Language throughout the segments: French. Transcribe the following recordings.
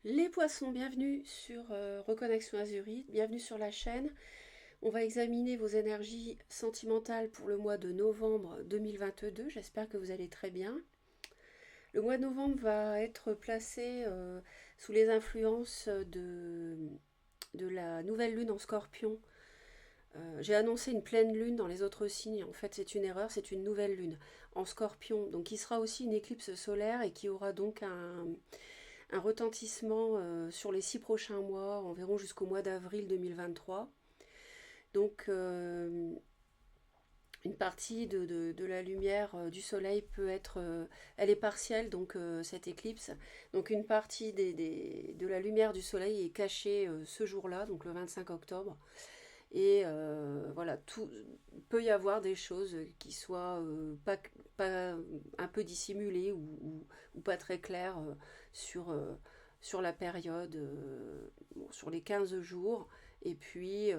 Les poissons, bienvenue sur Reconnexion Azurite, bienvenue sur la chaîne. On va examiner vos énergies sentimentales pour le mois de novembre 2022. J'espère que vous allez très bien. Le mois de novembre va être placé sous les influences de la nouvelle lune en Scorpion. J'ai annoncé une pleine lune dans les autres signes. En fait, c'est une erreur, c'est une nouvelle lune en Scorpion. Donc, qui sera aussi une éclipse solaire et qui aura donc un retentissement sur les 6 prochains mois, environ jusqu'au mois d'avril 2023. Donc une partie de la lumière du soleil peut être, elle est partielle, donc cette éclipse. Donc une partie de la lumière du soleil est cachée ce jour-là, donc le 25 octobre. Et voilà, tout peut y avoir des choses qui soient pas un peu dissimulées ou pas très claires sur la période, bon, sur les 15 jours. Et puis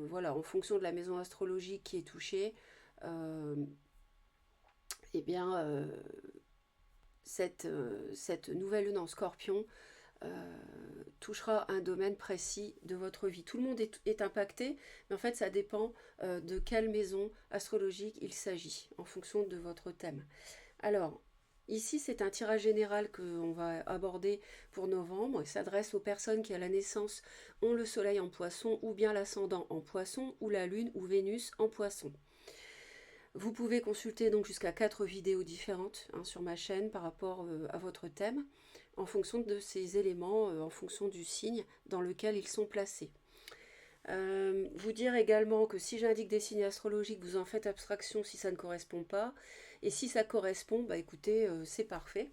voilà, en fonction de la maison astrologique qui est touchée, euh, eh bien, cette nouvelle lune en Scorpion touchera un domaine précis de votre vie. Tout le monde est impacté, mais en fait ça dépend de quelle maison astrologique il s'agit, en fonction de votre thème. Alors, ici c'est un tirage général qu'on va aborder pour novembre. Il s'adresse aux personnes qui à la naissance ont le soleil en poisson, ou bien l'ascendant en poisson, ou la lune ou Vénus en poisson. Vous pouvez consulter donc jusqu'à 4 vidéos différentes sur ma chaîne par rapport à votre thème, en fonction de ces éléments, en fonction du signe dans lequel ils sont placés. Vous dire également que si j'indique des signes astrologiques, vous en faites abstraction si ça ne correspond pas. Et si ça correspond, bah écoutez, c'est parfait.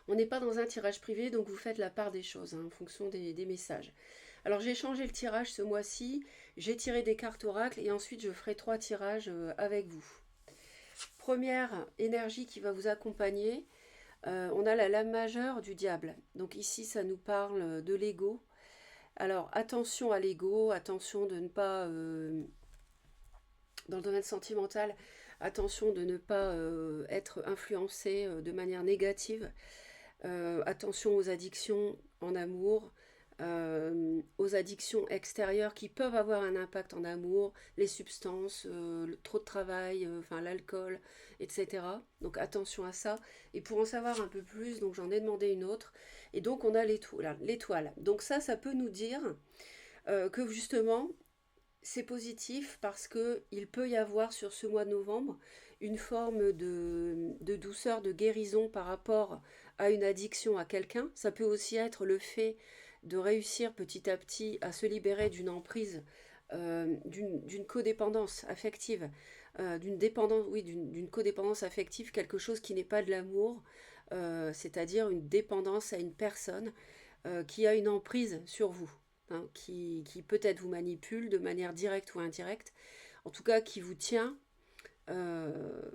On n'est pas dans un tirage privé, donc vous faites la part des choses en fonction des messages. Alors j'ai changé le tirage ce mois-ci, j'ai tiré des cartes oracles et ensuite je ferai 3 tirages avec vous. Première énergie qui va vous accompagner, on a la lame majeure du diable. Donc ici ça nous parle de l'ego. Alors attention à l'ego, attention de ne pas, dans le domaine sentimental, attention de ne pas être influencé de manière négative. Attention aux addictions en amour, aux addictions extérieures qui peuvent avoir un impact en amour, les substances, trop de travail, enfin l'alcool, etc. Donc attention à ça. Et pour en savoir un peu plus, donc j'en ai demandé une autre. Et donc on a l'étoile. Donc ça peut nous dire que justement c'est positif parce que il peut y avoir sur ce mois de novembre une forme de douceur, de guérison par rapport à une addiction à quelqu'un. Ça peut aussi être le fait de réussir petit à petit à se libérer d'une emprise, d'une codépendance affective, d'une dépendance, oui, d'une codépendance affective, quelque chose qui n'est pas de l'amour, c'est-à-dire une dépendance à une personne qui a une emprise sur vous, qui peut-être vous manipule de manière directe ou indirecte, en tout cas euh,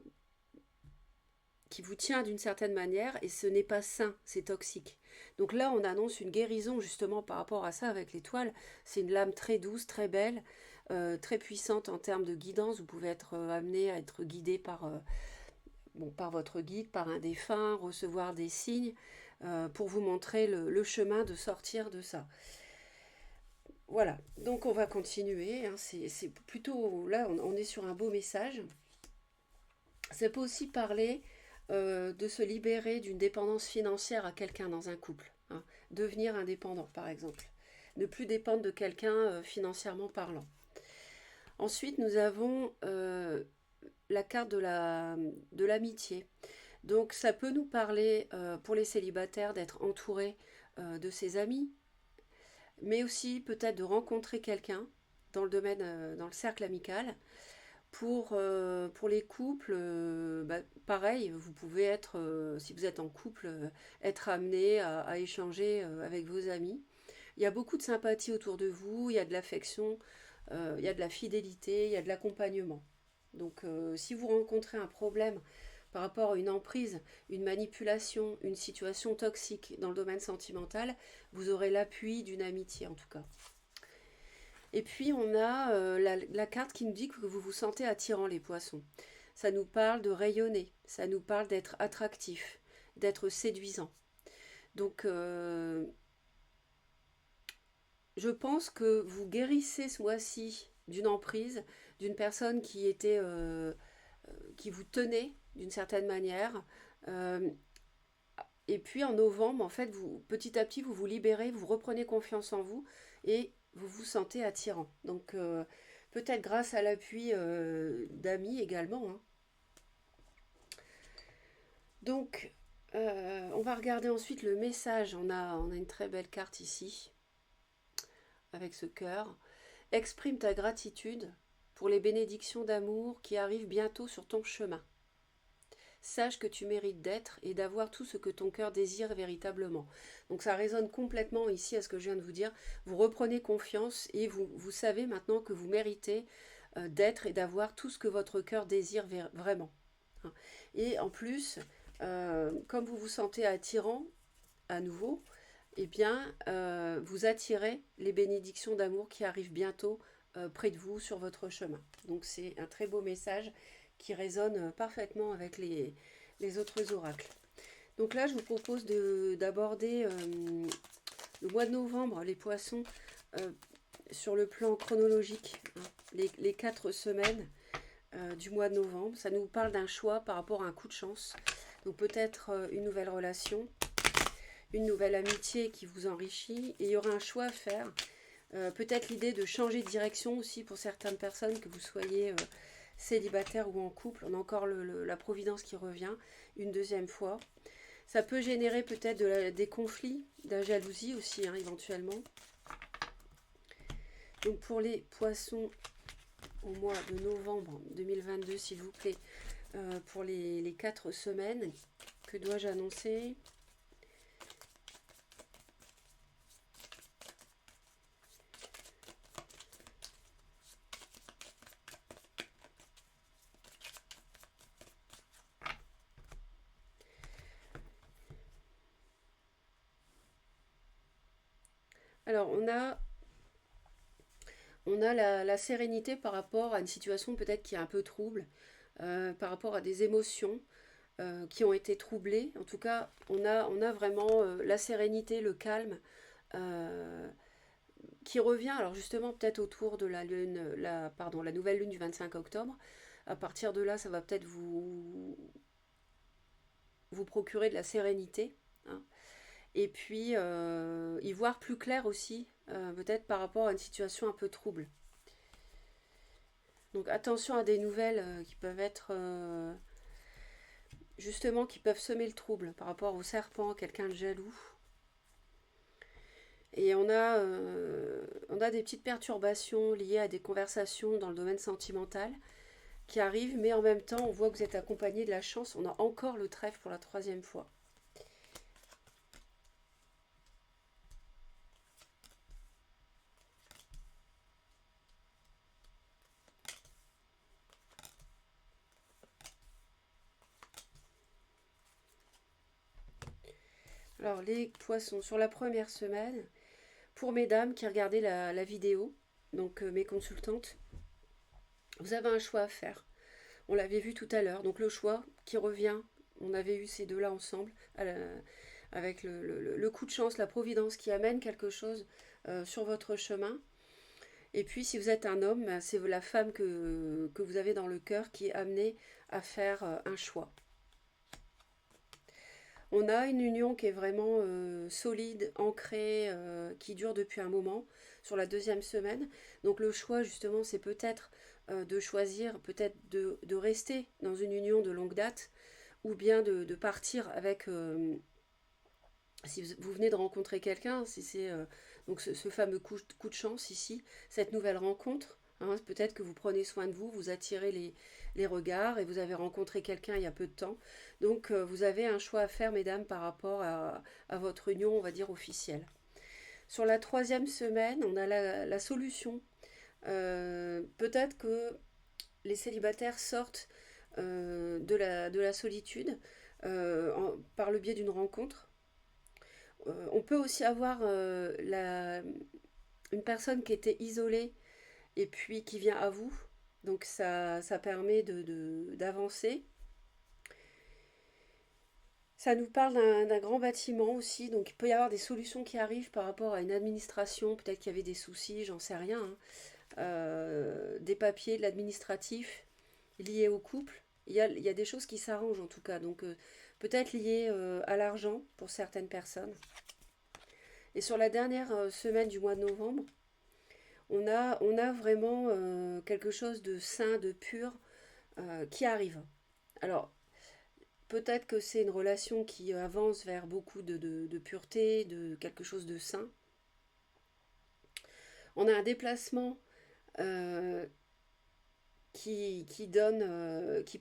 qui vous tient d'une certaine manière, et ce n'est pas sain, c'est toxique. Donc là, on annonce une guérison justement par rapport à ça avec l'étoile. C'est une lame très douce, très belle, très puissante en termes de guidance. Vous pouvez être amené à être guidé par votre guide, par un défunt, recevoir des signes pour vous montrer le chemin de sortir de ça. Voilà, donc on va continuer. C'est plutôt là, on est sur un beau message. Ça peut aussi parler de se libérer d'une dépendance financière à quelqu'un dans un couple. Devenir indépendant, par exemple. Ne plus dépendre de quelqu'un financièrement parlant. Ensuite, nous avons la carte de l'amitié. Donc, ça peut nous parler, pour les célibataires, d'être entouré de ses amis, mais aussi peut-être de rencontrer quelqu'un dans le domaine, dans le cercle amical. Pour les couples, pareil, vous pouvez être, si vous êtes en couple, être amené à échanger avec vos amis. Il y a beaucoup de sympathie autour de vous, il y a de l'affection, il y a de la fidélité, il y a de l'accompagnement. Donc si vous rencontrez un problème par rapport à une emprise, une manipulation, une situation toxique dans le domaine sentimental, vous aurez l'appui d'une amitié en tout cas. Et puis on a la carte qui nous dit que vous vous sentez attirant, les poissons. Ça nous parle de rayonner, ça nous parle d'être attractif, d'être séduisant. Donc, je pense que vous guérissez ce mois-ci d'une emprise, d'une personne qui vous tenait d'une certaine manière. Euh, et puis en novembre, en fait, vous, petit à petit, vous vous libérez, vous reprenez confiance en vous et vous vous sentez attirant. Donc, peut-être grâce à l'appui d'amis également, hein. Donc, on va regarder ensuite le message. On a une très belle carte ici, avec ce cœur. Exprime ta gratitude pour les bénédictions d'amour qui arrivent bientôt sur ton chemin. Sache que tu mérites d'être et d'avoir tout ce que ton cœur désire véritablement. Donc ça résonne complètement ici à ce que je viens de vous dire. Vous reprenez confiance et vous savez maintenant que vous méritez d'être et d'avoir tout ce que votre cœur désire vraiment. Et en plus, comme vous vous sentez attirant à nouveau, eh bien, vous attirez les bénédictions d'amour qui arrivent bientôt près de vous sur votre chemin. Donc c'est un très beau message qui résonne parfaitement avec les autres oracles. Donc là, je vous propose d'aborder le mois de novembre, les poissons, sur le plan chronologique, hein, les 4 semaines du mois de novembre. Ça nous parle d'un choix par rapport à un coup de chance. Donc peut-être une nouvelle relation, une nouvelle amitié qui vous enrichit, et il y aura un choix à faire. Peut-être l'idée de changer de direction aussi pour certaines personnes, que vous soyez célibataire ou en couple. On a encore la providence qui revient une deuxième fois. Ça peut générer peut-être des conflits, de la jalousie aussi, hein, éventuellement. Donc pour les poissons au mois de novembre 2022, s'il vous plaît, pour les 4 semaines, que dois-je annoncer ? Alors, on a la sérénité par rapport à une situation peut-être qui est un peu trouble, par rapport à des émotions qui ont été troublées. En tout cas, on a vraiment la sérénité, le calme euh, qui revient. Alors justement, peut-être autour de la lune, la nouvelle lune du 25 octobre. À partir de là, ça va peut-être vous procurer de la sérénité, hein. Et puis, y voir plus clair aussi, peut-être par rapport à une situation un peu trouble. Donc attention à des nouvelles qui peuvent être justement qui peuvent semer le trouble par rapport au serpent, quelqu'un de jaloux. Et on a des petites perturbations liées à des conversations dans le domaine sentimental qui arrivent, mais en même temps on voit que vous êtes accompagné de la chance. On a encore le trèfle pour la 3e fois. Alors les poissons, sur la première semaine, pour mesdames qui regardaient la vidéo, donc mes consultantes, vous avez un choix à faire. On l'avait vu tout à l'heure, donc le choix qui revient, on avait eu ces deux-là ensemble, avec le coup de chance, la providence qui amène quelque chose sur votre chemin. Et puis si vous êtes un homme, c'est la femme que vous avez dans le cœur qui est amenée à faire un choix. On a une union qui est vraiment solide, ancrée, qui dure depuis un moment, sur la 2e semaine. Donc le choix, justement, c'est peut-être de choisir, peut-être de rester dans une union de longue date, ou bien de partir avec, si vous venez de rencontrer quelqu'un, si c'est donc ce fameux coup de chance ici, cette nouvelle rencontre, hein, peut-être que vous prenez soin de vous, vous attirez les regards et vous avez rencontré quelqu'un il y a peu de temps. Donc vous avez un choix à faire, mesdames, par rapport à votre union, on va dire, officielle. Sur la 3e semaine, on a la solution. Peut-être que les célibataires sortent de la solitude par le biais d'une rencontre. On peut aussi avoir une personne qui était isolée et puis qui vient à vous. Donc ça permet d'avancer. Ça nous parle d'un grand bâtiment aussi, donc il peut y avoir des solutions qui arrivent par rapport à une administration, peut-être qu'il y avait des soucis, j'en sais rien, hein. Des papiers, de l'administratif liés au couple. Il y a des choses qui s'arrangent en tout cas, donc peut-être liées à l'argent pour certaines personnes. Et sur la dernière semaine du mois de novembre, on a vraiment quelque chose de sain, de pur qui arrive. Alors, peut-être que c'est une relation qui avance vers beaucoup de pureté, de quelque chose de sain. On a un déplacement euh, qui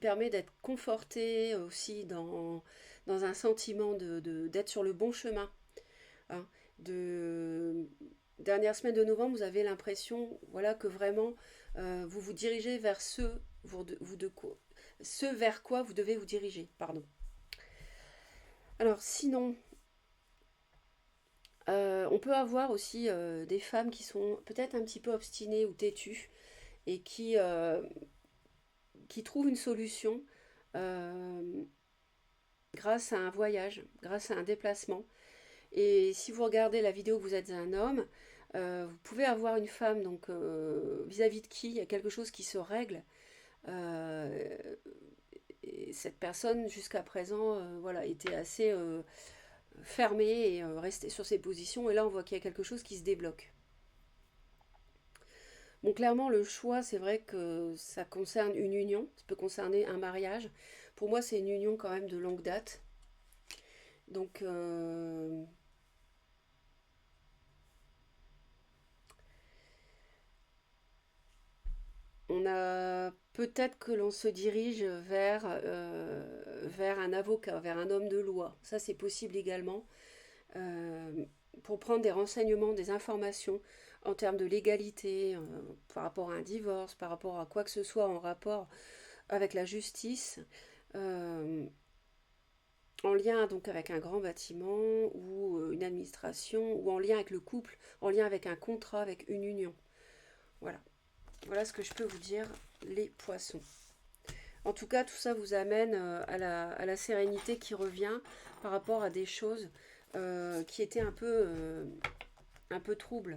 permet d'être conforté aussi dans un sentiment d'être sur le bon chemin, hein. De, Dernière semaine de novembre, vous avez l'impression, voilà, que vraiment vous vous dirigez vers ce vers quoi vous devez vous diriger, pardon. Alors sinon, on peut avoir aussi des femmes qui sont peut-être un petit peu obstinées ou têtues et qui trouvent une solution euh, grâce à un voyage, grâce à un déplacement. Et si vous regardez la vidéo, vous êtes un homme, vous pouvez avoir une femme donc vis-à-vis de qui il y a quelque chose qui se règle. Euh, et cette personne jusqu'à présent, voilà, était assez fermée et restée sur ses positions. Et là, on voit qu'il y a quelque chose qui se débloque. Bon, clairement, le choix, c'est vrai que ça concerne une union, ça peut concerner un mariage. Pour moi, c'est une union quand même de longue date. Donc, on a peut-être que l'on se dirige vers un avocat, vers un homme de loi. Ça, c'est possible également. euh, pour prendre des renseignements, des informations en termes de légalité, par rapport à un divorce, par rapport à quoi que ce soit en rapport avec la justice, euh, en lien donc avec un grand bâtiment ou une administration, ou en lien avec le couple, en lien avec un contrat, avec une union. Voilà. Voilà ce que je peux vous dire, les poissons. En tout cas, tout ça vous amène à la sérénité qui revient par rapport à des choses qui étaient un peu troubles,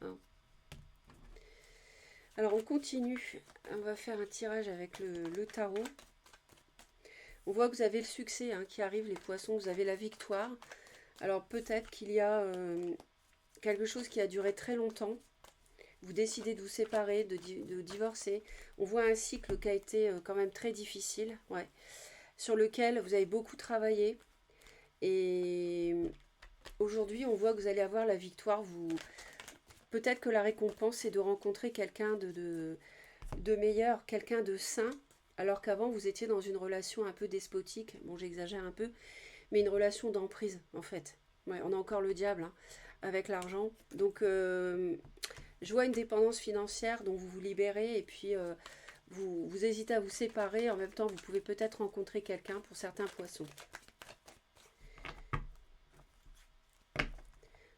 hein. Alors on continue, on va faire un tirage avec le tarot. On voit que vous avez le succès hein, qui arrive, les poissons, vous avez la victoire. Alors peut-être qu'il y a quelque chose qui a duré très longtemps. Vous décidez de vous séparer, de divorcer. On voit un cycle qui a été quand même très difficile, ouais, sur lequel vous avez beaucoup travaillé. Et aujourd'hui, on voit que vous allez avoir la victoire. Peut-être que la récompense, c'est de rencontrer quelqu'un de meilleur, quelqu'un de sain, alors qu'avant, vous étiez dans une relation un peu despotique. Bon, j'exagère un peu, mais une relation d'emprise, en fait. Ouais, on a encore le diable hein, avec l'argent. Donc, je vois une dépendance financière dont vous vous libérez et puis vous hésitez à vous séparer. En même temps, vous pouvez peut-être rencontrer quelqu'un pour certains poissons.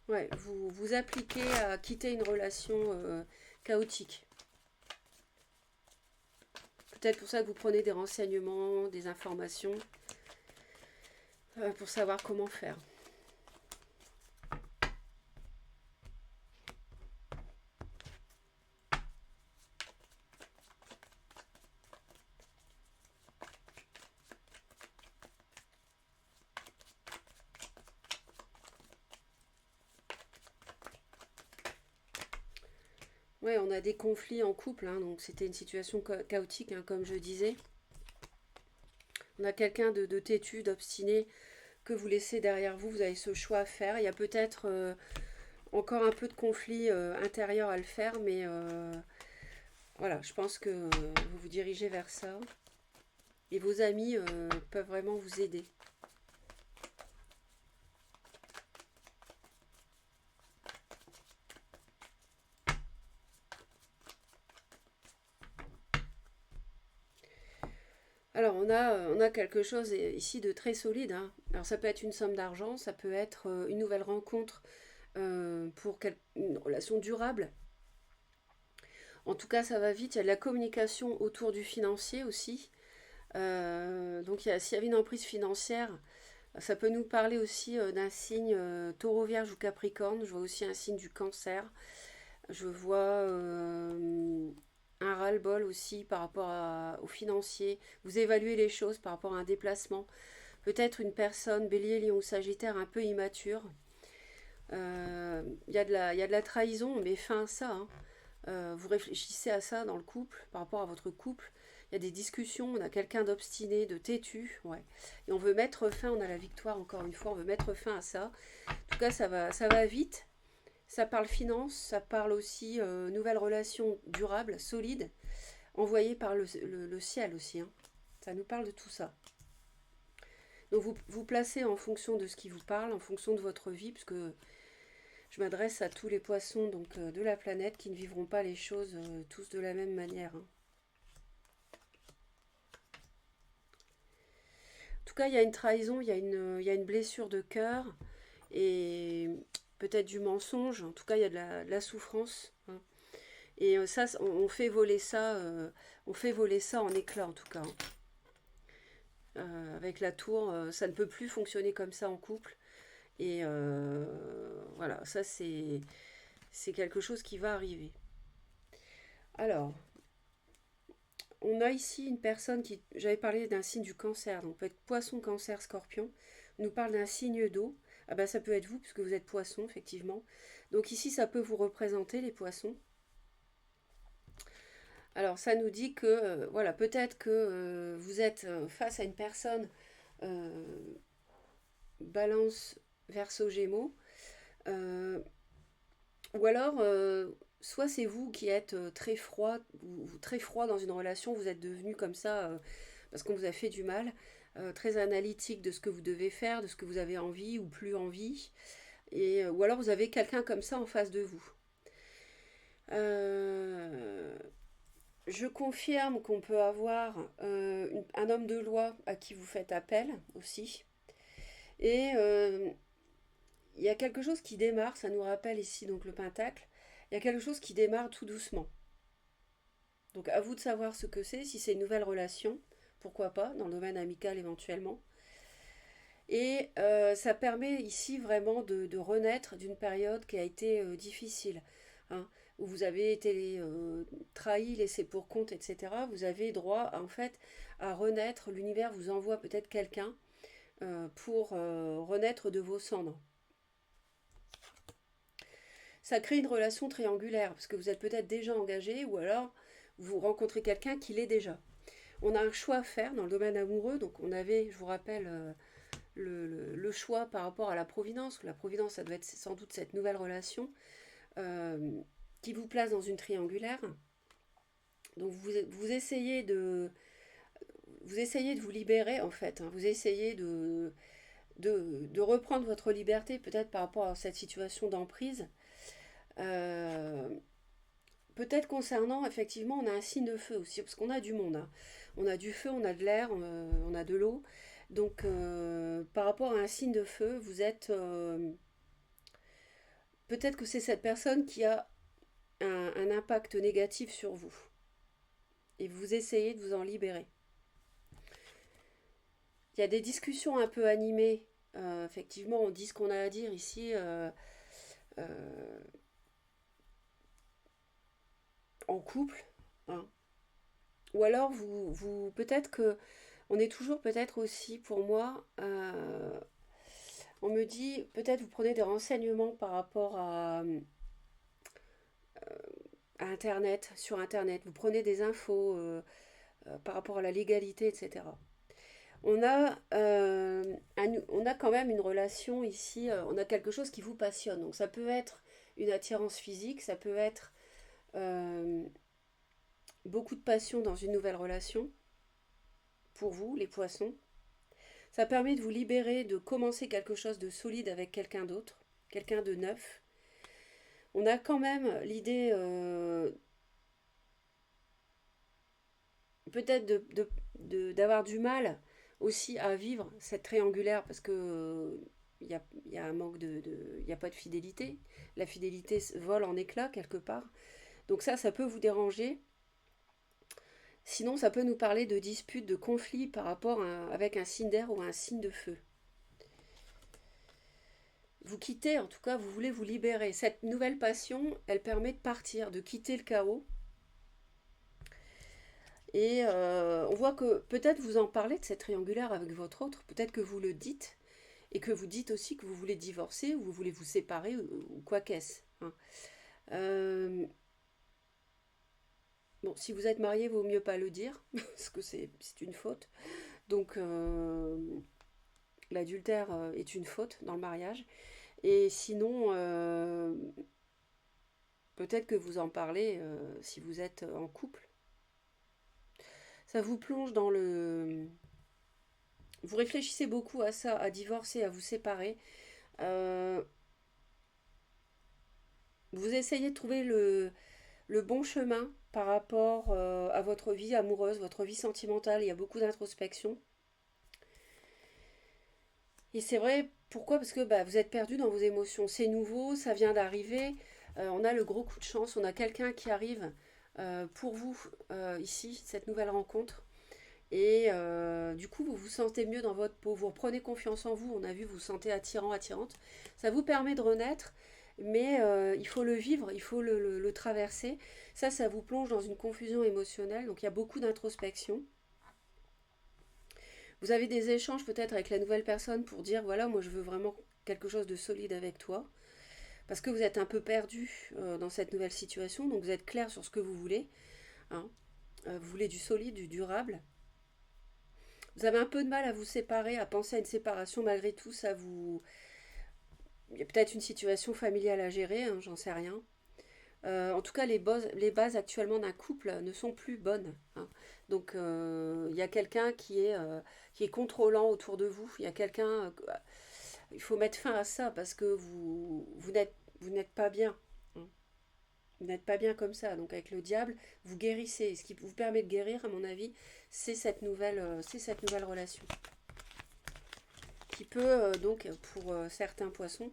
Ouais, vous appliquez à quitter une relation chaotique. Peut-être pour ça que vous prenez des renseignements, des informations pour savoir comment faire. Ouais, on a des conflits en couple, hein, donc c'était une situation chaotique, hein, comme je disais. On a quelqu'un de têtu, d'obstiné, que vous laissez derrière vous. Vous avez ce choix à faire. Il y a peut-être encore un peu de conflit intérieur à le faire, mais voilà, je pense que vous vous dirigez vers ça. Et vos amis peuvent vraiment vous aider. Alors, on a quelque chose ici de très solide, hein. Alors, ça peut être une somme d'argent, ça peut être une nouvelle rencontre pour une relation durable. En tout cas, ça va vite. Il y a de la communication autour du financier aussi. Donc, s'il y avait une emprise financière, Ça peut nous parler aussi d'un signe taureau, vierge ou capricorne. Je vois aussi un signe du cancer. Je vois un ras-le-bol aussi par rapport au financier. Vous évaluez les choses par rapport à un déplacement. Peut-être une personne, bélier, lion ou sagittaire, un peu immature. Il y a de la trahison, mais fin à ça, hein. Vous réfléchissez à ça dans le couple, par rapport à votre couple. Il y a des discussions, on a quelqu'un d'obstiné, de têtu, ouais. Et on veut mettre fin, on a la victoire encore une fois, on veut mettre fin à ça. En tout cas, ça va vite. Ça parle finance, ça parle aussi nouvelles relations durables, solides, envoyées par le ciel aussi, hein. Ça nous parle de tout ça. Donc vous vous placez en fonction de ce qui vous parle, en fonction de votre vie, parce que je m'adresse à tous les poissons donc de la planète qui ne vivront pas les choses tous de la même manière, hein. En tout cas, il y a une trahison, il y a une blessure de cœur et peut-être du mensonge. En tout cas, il y a de la souffrance, hein. Et ça, on fait voler ça en éclats en tout cas, hein. Avec la tour, ça ne peut plus fonctionner comme ça en couple. Et voilà, ça c'est quelque chose qui va arriver. Alors, on a ici une personne qui, j'avais parlé d'un signe du cancer, donc peut être poisson, cancer, scorpion. On nous parle d'un signe d'eau. Ah ben ça peut être vous, puisque vous êtes poisson, effectivement. Donc ici, ça peut vous représenter, les poissons. Alors ça nous dit que, voilà, peut-être que vous êtes face à une personne euh, balance, verseau, gémeaux. Euh, ou alors, soit c'est vous qui êtes très froid dans une relation, vous êtes devenu comme ça parce qu'on vous a fait du mal, très analytique de ce que vous devez faire, de ce que vous avez envie ou plus envie, ou alors vous avez quelqu'un comme ça en face de vous. Euh, je confirme qu'on peut avoir un homme de loi à qui vous faites appel aussi. Et il y a quelque chose qui démarre, ça nous rappelle ici donc le pentacle, il y a quelque chose qui démarre tout doucement. Donc à vous de savoir ce que c'est, si c'est une nouvelle relation, pourquoi pas, dans le domaine amical éventuellement. Et ça permet ici vraiment de renaître d'une période qui a été difficile, hein, où vous avez été trahi, laissé pour compte, etc. Vous avez droit en fait à renaître, l'univers vous envoie peut-être quelqu'un pour renaître de vos cendres. Ça crée une relation triangulaire, parce que vous êtes peut-être déjà engagé, ou alors vous rencontrez quelqu'un qui l'est déjà. On a un choix à faire dans le domaine amoureux, donc on avait, je vous rappelle, le choix par rapport à la providence. La providence, ça doit être sans doute cette nouvelle relation euh, qui vous place dans une triangulaire. Donc vous essayez de vous libérer en fait, hein. Vous essayez de reprendre votre liberté peut-être par rapport à cette situation d'emprise. Euh, Peut-être concernant, effectivement, on a un signe de feu aussi, parce qu'on a du monde, hein. On a du feu, on a de l'air, on a de l'eau. Donc, par rapport à un signe de feu, vous êtes... peut-être que c'est cette personne qui a un impact négatif sur vous. Et vous essayez de vous en libérer. Il y a des discussions un peu animées. Effectivement, on dit ce qu'on a à dire ici. Euh, En couple, hein. Ou alors peut-être que on est toujours peut-être aussi pour moi. On me dit peut-être vous prenez des renseignements par rapport à Internet, sur Internet. Vous prenez des infos par rapport à la légalité, etc. On a quand même une relation ici. On a quelque chose qui vous passionne. Donc ça peut être une attirance physique, ça peut être euh, beaucoup de passion dans une nouvelle relation, pour vous, les poissons. Ça permet de vous libérer, de commencer quelque chose de solide avec quelqu'un d'autre, quelqu'un de neuf. On a quand même l'idée peut-être d'avoir du mal aussi à vivre cette triangulaire parce que il y a un manque il n'y a pas de fidélité. La fidélité vole en éclats quelque part. Donc ça peut vous déranger. Sinon, ça peut nous parler de disputes, de conflits par rapport avec un signe d'air ou un signe de feu. vous quittez, en tout cas, vous voulez vous libérer. Cette nouvelle passion, elle permet de partir, de quitter le chaos. Et on voit que peut-être vous en parlez de cette triangulaire avec votre autre, peut-être que vous le dites, et que vous dites aussi que vous voulez divorcer, ou vous voulez vous séparer, ou quoi qu'est-ce. Hein. Euh, bon, si vous êtes marié, il vaut mieux pas le dire, parce que c'est une faute. Donc, l'adultère est une faute dans le mariage. Et sinon, peut-être que vous en parlez si vous êtes en couple. Ça vous plonge dans le... Vous réfléchissez beaucoup à ça, à divorcer, à vous séparer. Euh, vous essayez de trouver le bon chemin par rapport à votre vie amoureuse, votre vie sentimentale. Il y a beaucoup d'introspection. Et c'est vrai, pourquoi? Parce que bah, vous êtes perdu dans vos émotions. C'est nouveau, ça vient d'arriver. On a le gros coup de chance, on a quelqu'un qui arrive pour vous ici, cette nouvelle rencontre. Et du coup, vous vous sentez mieux dans votre peau, vous reprenez confiance en vous. On a vu, vous vous sentez attirant, attirante. Ça vous permet de renaître, mais il faut le vivre, il faut le traverser. Ça vous plonge dans une confusion émotionnelle. Donc il y a beaucoup d'introspection. Vous avez des échanges peut-être avec la nouvelle personne pour dire, voilà, moi je veux vraiment quelque chose de solide avec toi. Parce que vous êtes un peu perdu dans cette nouvelle situation, donc vous êtes clair sur ce que vous voulez. Hein. Vous voulez du solide, du durable. Vous avez un peu de mal à vous séparer, à penser à une séparation, malgré tout, ça vous... Il y a peut-être une situation familiale à gérer, hein, j'en sais rien. En tout cas, les bases actuellement d'un couple ne sont plus bonnes. Hein. Donc, il y a quelqu'un qui est contrôlant autour de vous. Il y a quelqu'un... il faut mettre fin à ça parce que vous n'êtes pas bien. Hein. Vous n'êtes pas bien comme ça. Donc, avec le diable, vous guérissez. Et ce qui vous permet de guérir, à mon avis, c'est cette nouvelle relation. Qui peut, donc, pour certains poissons,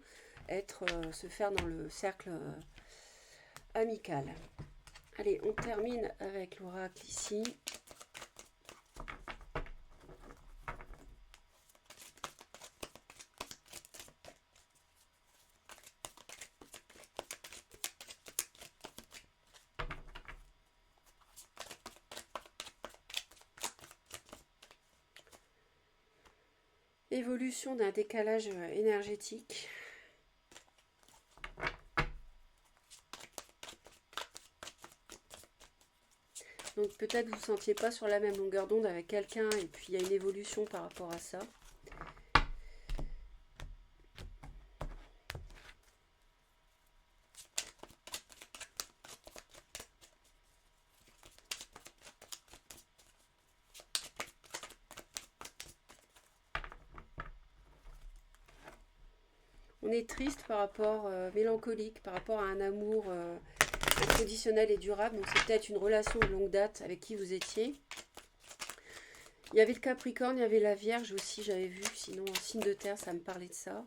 se faire dans le cercle amical. Allez, on termine avec l'oracle ici. Évolution d'un décalage énergétique. Donc peut-être vous ne vous sentiez pas sur la même longueur d'onde avec quelqu'un et puis il y a une évolution par rapport à ça. On est triste par rapport, mélancolique, par rapport à un amour inconditionnel et durable. Donc c'est peut-être une relation de longue date avec qui vous étiez. Il y avait le Capricorne, il y avait la Vierge aussi, j'avais vu. Sinon, en signe de terre, ça me parlait de ça.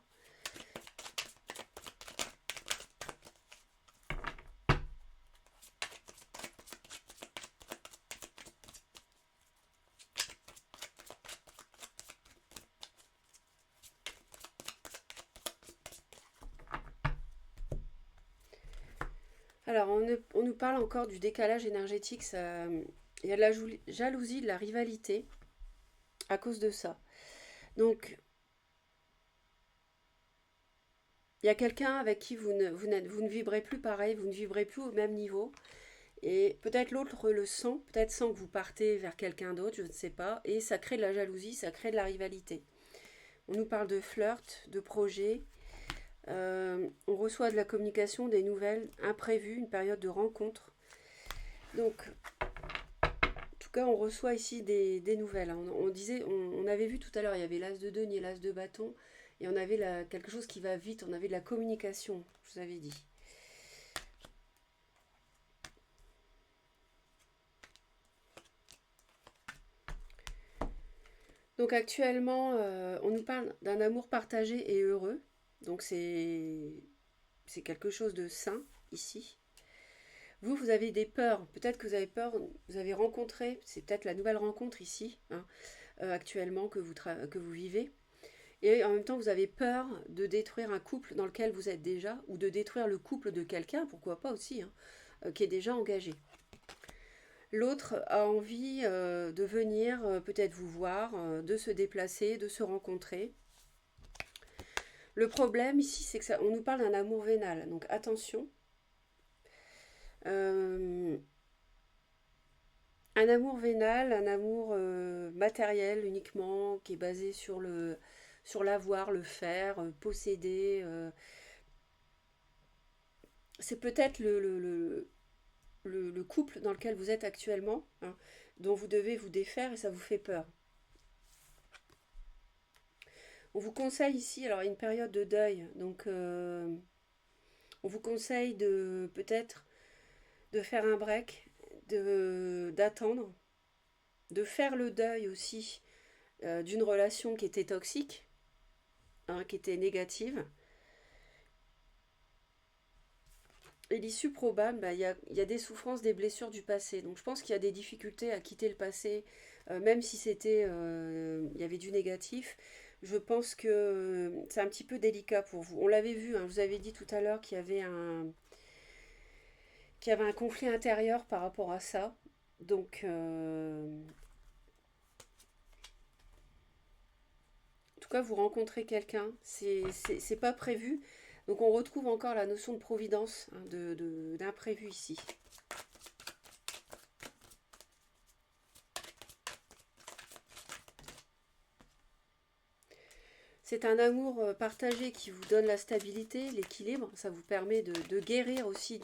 Alors, on nous parle encore du décalage énergétique. Il y a de la jalousie, de la rivalité à cause de ça. Donc, il y a quelqu'un avec qui vous ne vibrez plus pareil, vous ne vibrez plus au même niveau. Et peut-être l'autre le sent, peut-être sent que vous partez vers quelqu'un d'autre, je ne sais pas. Et ça crée de la jalousie, ça crée de la rivalité. On nous parle de flirt, de projet. On reçoit de la communication, des nouvelles imprévues, une période de rencontre. Donc, en tout cas, on reçoit ici des nouvelles. Hein. On avait vu tout à l'heure, il y avait l'as de denier, l'as de bâton, et on avait quelque chose qui va vite, on avait de la communication, je vous avais dit. Donc actuellement, on nous parle d'un amour partagé et heureux. Donc c'est quelque chose de sain ici. Vous avez des peurs. Peut-être que vous avez peur. Vous avez rencontré. C'est peut-être la nouvelle rencontre ici, hein, actuellement que vous vivez. Et en même temps, vous avez peur de détruire un couple dans lequel vous êtes déjà, ou de détruire le couple de quelqu'un, pourquoi pas aussi, hein, qui est déjà engagé. L'autre a envie de venir peut-être vous voir, de se déplacer, de se rencontrer. Le problème ici, c'est que on nous parle d'un amour vénal, donc attention. Euh, un amour vénal, un amour matériel uniquement, qui est basé sur l'avoir, le faire, posséder. C'est peut-être le couple dans lequel vous êtes actuellement, hein, dont vous devez vous défaire et ça vous fait peur. On vous conseille ici, alors une période de deuil, donc on vous conseille de peut-être de faire un break, d'attendre, de faire le deuil aussi d'une relation qui était toxique, hein, qui était négative. Et l'issue probable, bah, y a des souffrances, des blessures du passé. Donc je pense qu'il y a des difficultés à quitter le passé, même si il y avait du négatif. Je pense que c'est un petit peu délicat pour vous. On l'avait vu, hein, je vous avais dit tout à l'heure qu'il y avait un conflit intérieur par rapport à ça. Donc, en tout cas, vous rencontrez quelqu'un, c'est pas prévu. Donc on retrouve encore la notion de providence, hein, d'imprévu ici. C'est un amour partagé qui vous donne la stabilité, l'équilibre. Ça vous permet de guérir aussi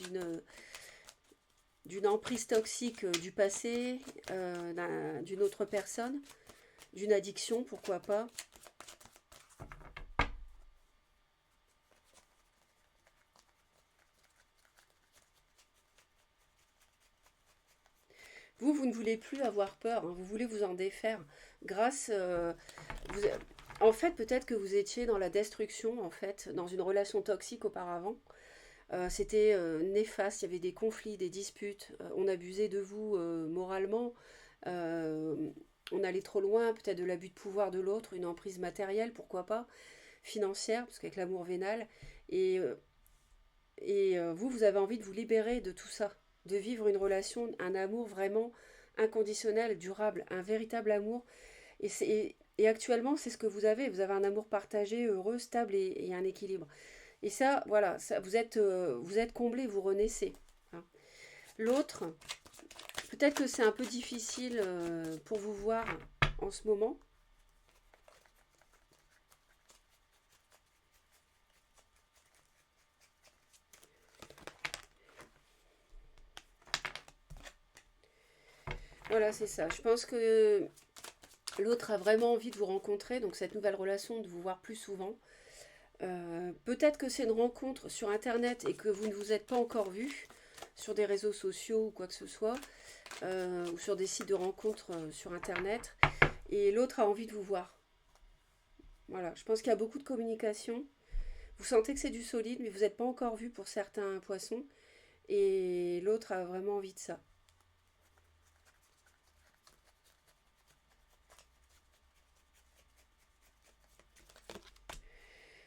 d'une emprise toxique du passé, d'une autre personne, d'une addiction, pourquoi pas. Vous ne voulez plus avoir peur, hein, vous voulez vous en défaire grâce... vous, en fait, peut-être que vous étiez dans la destruction, en fait, dans une relation toxique auparavant. C'était néfaste, il y avait des conflits, des disputes, on abusait de vous moralement, euh, on allait trop loin, peut-être de l'abus de pouvoir de l'autre, une emprise matérielle, pourquoi pas, financière, parce qu'avec l'amour vénal, et, euh, vous, vous avez envie de vous libérer de tout ça, de vivre une relation, un amour vraiment inconditionnel, durable, un véritable amour, et actuellement c'est ce que vous avez un amour partagé, heureux, stable et un équilibre. Et ça, voilà, ça, vous êtes comblé, vous renaissez, hein. L'autre, peut-être que c'est un peu difficile pour vous voir en ce moment. Voilà, c'est ça. Je pense que l'autre a vraiment envie de vous rencontrer, donc cette nouvelle relation, de vous voir plus souvent. Peut-être que c'est une rencontre sur Internet et que vous ne vous êtes pas encore vu sur des réseaux sociaux ou quoi que ce soit, ou sur des sites de rencontres sur Internet, et l'autre a envie de vous voir. Voilà, je pense qu'il y a beaucoup de communication. Vous sentez que c'est du solide, mais vous n'êtes pas encore vu pour certains poissons, et l'autre a vraiment envie de ça.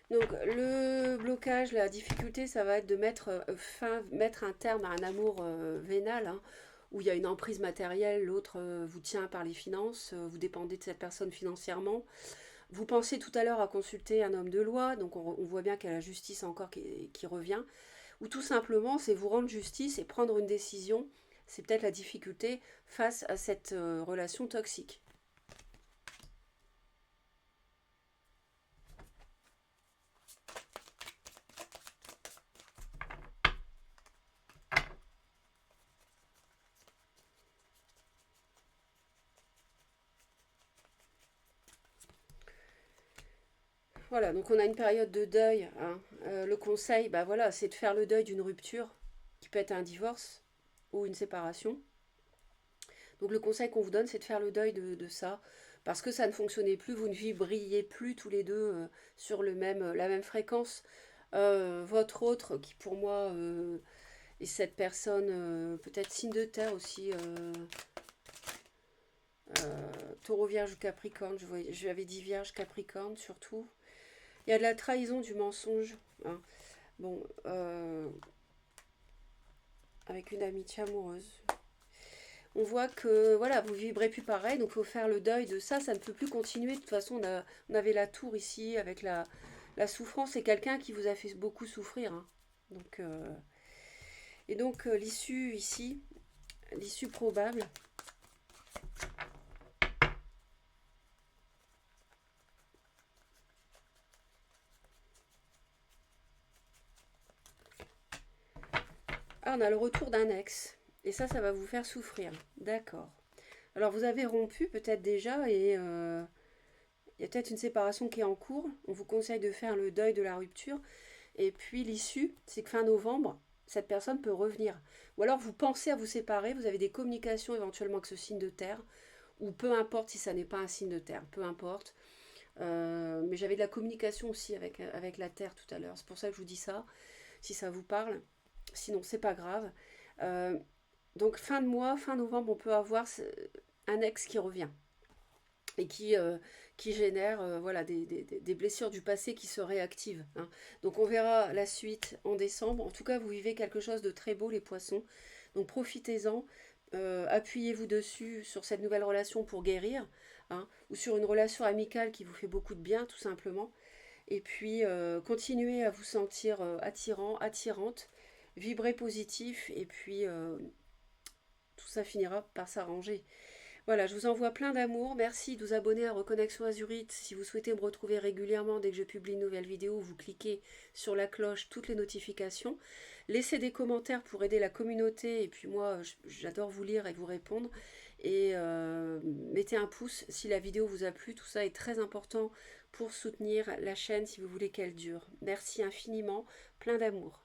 Donc le blocage, la difficulté, ça va être de mettre un terme à un amour vénal, hein, où il y a une emprise matérielle, l'autre vous tient par les finances, vous dépendez de cette personne financièrement. Vous pensez tout à l'heure à consulter un homme de loi, donc on voit bien qu'il y a la justice encore qui revient, ou tout simplement c'est vous rendre justice et prendre une décision. C'est peut-être la difficulté face à cette relation toxique. Voilà, donc on a une période de deuil, hein. Le conseil, bah voilà, c'est de faire le deuil d'une rupture, qui peut être un divorce ou une séparation. Donc le conseil qu'on vous donne, c'est de faire le deuil de ça, parce que ça ne fonctionnait plus, vous ne vibriez plus tous les deux sur la même fréquence. Votre autre, qui pour moi est cette personne, peut-être signe de terre aussi, taureau, vierge ou capricorne, je avais dit vierge, capricorne surtout. Il y a de la trahison, du mensonge, hein. Bon, avec une amitié amoureuse. On voit que voilà, vous vibrez plus pareil, donc il faut faire le deuil de ça, ça ne peut plus continuer. De toute façon, on avait la tour ici avec la souffrance, c'est quelqu'un qui vous a fait beaucoup souffrir, hein. Donc, et donc l'issue ici, l'issue probable, ah, on a le retour d'un ex, et ça va vous faire souffrir. D'accord. Alors vous avez rompu peut-être déjà, et il y a peut-être une séparation qui est en cours. On vous conseille de faire le deuil de la rupture. Et puis l'issue, c'est que fin novembre, cette personne peut revenir. Ou alors vous pensez à vous séparer, vous avez des communications éventuellement avec ce signe de terre, ou peu importe si ça n'est pas un signe de terre, peu importe. Mais j'avais de la communication aussi avec la terre tout à l'heure. C'est pour ça que je vous dis ça, si ça vous parle. Sinon, c'est pas grave. Euh, donc fin de mois, fin novembre, on peut avoir un ex qui revient et qui génère voilà, des blessures du passé qui se réactivent, hein. Donc on verra la suite en décembre. En tout cas, vous vivez quelque chose de très beau, les poissons. Donc profitez-en, appuyez-vous dessus sur cette nouvelle relation pour guérir, hein, ou sur une relation amicale qui vous fait beaucoup de bien, tout simplement. Et puis continuez à vous sentir attirant, attirante, vibrez positif, et puis tout ça finira par s'arranger. Voilà, je vous envoie plein d'amour. Merci de vous abonner à Reconnexion Azurite. Si vous souhaitez me retrouver régulièrement dès que je publie une nouvelle vidéo, vous cliquez sur la cloche, toutes les notifications. Laissez des commentaires pour aider la communauté. Et puis moi, j'adore vous lire et vous répondre. Et mettez un pouce si la vidéo vous a plu. Tout ça est très important pour soutenir la chaîne si vous voulez qu'elle dure. Merci infiniment. Plein d'amour.